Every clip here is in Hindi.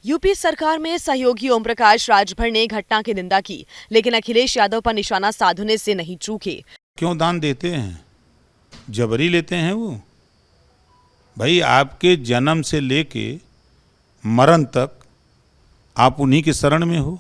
यूपी सरकार में सहयोगी ओम प्रकाश राजभर ने घटना की निंदा की, लेकिन अखिलेश यादव पर निशाना साधने से नहीं चूके। क्यों दान देते हैं? जबरी लेते हैं वो? भाई, आपके जन्म से लेके मरण तक आप उन्हीं के शरण में हो।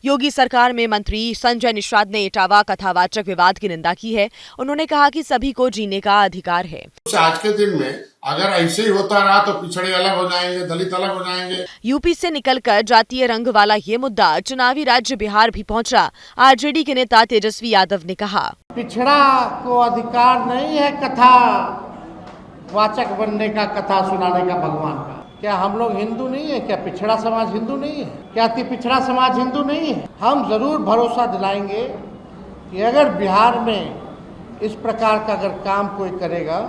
योगी सरकार में मंत्री संजय निषाद ने इटावा कथावाचक विवाद की निंदा की है। उन्होंने कहा कि सभी को जीने का अधिकार है। आज के दिन में अगर ऐसे ही होता रहा तो पिछड़े अलग हो जाएंगे, दलित अलग हो जाएंगे। यूपी से निकलकर जातीय रंग वाला ये मुद्दा चुनावी राज्य बिहार भी पहुंचा। आरजेडी के नेता तेजस्वी यादव ने कहा, पिछड़ा को अधिकार नहीं है कथा वाचक बनने का, कथा सुनाने का भगवान का। क्या हम लोग हिंदू नहीं है? क्या पिछड़ा समाज हिंदू नहीं है? क्या अति पिछड़ा समाज हिंदू नहीं है? हम जरूर भरोसा दिलाएंगे कि अगर बिहार में इस प्रकार का अगर काम कोई करेगा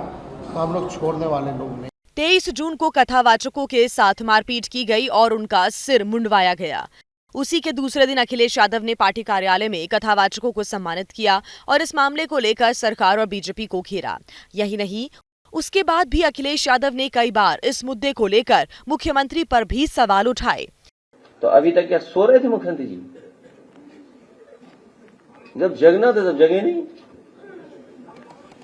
तो हम लोग छोड़ने वाले लोग नहीं। 23 जून को कथावाचकों के साथ मारपीट की गई और उनका सिर मुंडवाया गया। उसी के दूसरे दिन अखिलेश यादव ने पार्टी कार्यालय में कथावाचकों को सम्मानित किया और इस मामले को लेकर सरकार और बीजेपी को घेरा। यही नहीं, उसके बाद भी अखिलेश यादव ने कई बार इस मुद्दे को लेकर मुख्यमंत्री पर भी सवाल उठाए। तो अभी तक क्या सो रहे थे मुख्यमंत्री जी? जब जगना था तब जगे नहीं।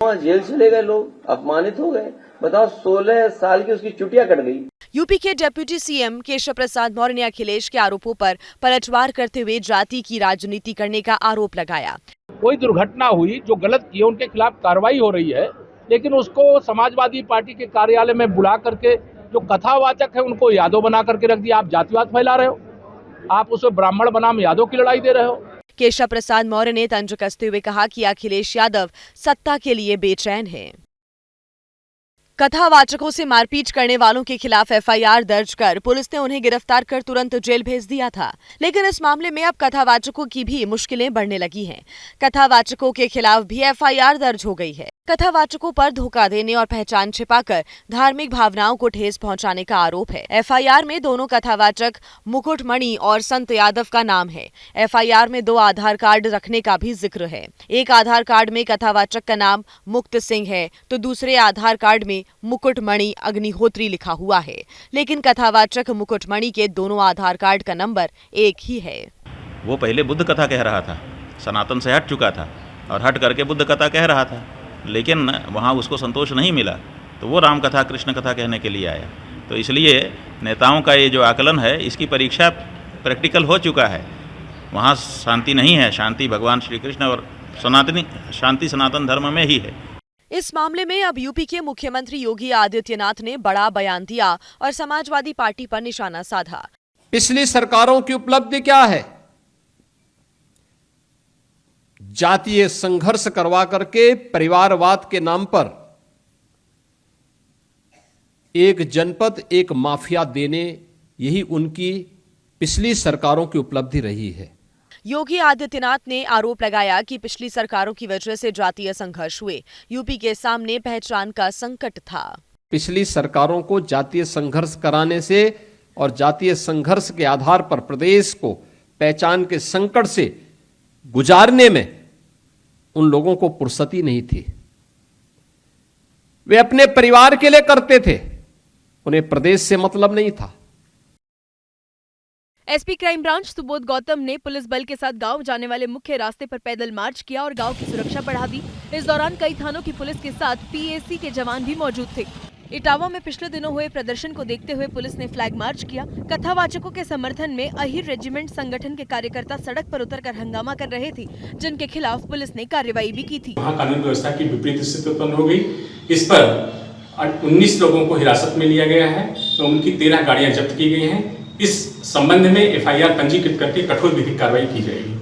वहां जेल चले गए लोग, अपमानित हो गए। बताओ, 16 साल की उसकी चुटिया कट गई। यूपी के डिप्टी सीएम केशव प्रसाद मौर्य ने अखिलेश के आरोपों पर पलटवार करते हुए जाति की राजनीति करने का आरोप लगाया। कोई दुर्घटना हुई, जो गलत किए उनके खिलाफ कार्रवाई हो रही है, लेकिन उसको समाजवादी पार्टी के कार्यालय में बुला करके जो कथावाचक है उनको यादव बना करके रख दिया। आप जातिवाद फैला रहे हो, आप उसे ब्राह्मण बनाम यादव की लड़ाई दे रहे हो। केशव प्रसाद मौर्य ने तंज कसते हुए कहा कि अखिलेश यादव सत्ता के लिए बेचैन है। कथावाचकों से मारपीट करने वालों के खिलाफ एफआईआर दर्ज कर पुलिस ने उन्हें गिरफ्तार कर तुरंत जेल भेज दिया था, लेकिन इस मामले में अब कथावाचकों की भी मुश्किलें बढ़ने लगी हैं। कथावाचकों के खिलाफ भी एफआईआर दर्ज हो गई है। कथावाचकों पर धोखा देने और पहचान छिपाकर धार्मिक भावनाओं को ठेस पहुंचाने का आरोप है। एफआईआर में दोनों कथावाचक मुकुटमणि और संत यादव का नाम है। एफआईआर में 2 आधार कार्ड रखने का भी जिक्र है। एक आधार कार्ड में कथावाचक का नाम मुक्त सिंह है तो दूसरे आधार कार्ड में मुकुटमणि अग्निहोत्री लिखा हुआ है, लेकिन कथावाचक मुकुटमणि के दोनों आधार कार्ड का नंबर एक ही है। वो पहले बुद्ध कथा कह रहा था, सनातन से हट चुका था और हट करके बुद्ध कथा कह रहा था, लेकिन वहाँ उसको संतोष नहीं मिला तो वो राम कथा कृष्ण कथा कहने के लिए आया। तो इसलिए नेताओं का ये जो आकलन है, इसकी परीक्षा प्रैक्टिकल हो चुका है। वहाँ शांति नहीं है, शांति भगवान श्री कृष्ण और सनातनी शांति सनातन धर्म में ही है। इस मामले में अब यूपी के मुख्यमंत्री योगी आदित्यनाथ ने बड़ा बयान दिया और समाजवादी पार्टी पर निशाना साधा। पिछली सरकारों की उपलब्धि क्या है? जातीय संघर्ष करवा करके परिवारवाद के नाम पर एक जनपद एक माफिया देने, यही उनकी पिछली सरकारों की उपलब्धि रही है। योगी आदित्यनाथ ने आरोप लगाया कि पिछली सरकारों की वजह से जातीय संघर्ष हुए। यूपी के सामने पहचान का संकट था। पिछली सरकारों को जातीय संघर्ष कराने से और जातीय संघर्ष के आधार पर प्रदेश को पहचान के संकट से गुजारने में उन लोगों को फुर्सत ही नहीं थी। वे अपने परिवार के लिए करते थे, उन्हें प्रदेश से मतलब नहीं था। SP crime branch Subodh Gautam ने पुलिस बल के साथ गांव जाने वाले मुख्य रास्ते पर पैदल मार्च किया और गांव की सुरक्षा बढ़ा दी। इस दौरान कई थानों की पुलिस के साथ पीएसी के जवान भी मौजूद थे। इटावा में पिछले दिनों हुए प्रदर्शन को देखते हुए पुलिस ने फ्लैग मार्च किया। कथावाचकों के समर्थन में अहिर रेजिमेंट संगठन के कार्यकर्ता सड़क पर उतरकर हंगामा कर रहे थे, जिनके खिलाफ पुलिस ने कार्रवाई भी की थी। वहाँ कानून व्यवस्था की विपरीत स्थिति उत्पन्न हो गई। इस पर 19 लोगों को हिरासत में लिया गया है तो उनकी 13 गाड़ियां जब्त की गई हैं। इस संबंध में एफआईआर पंजीकृत करके कठोर विधिक कार्रवाई की जाएगी।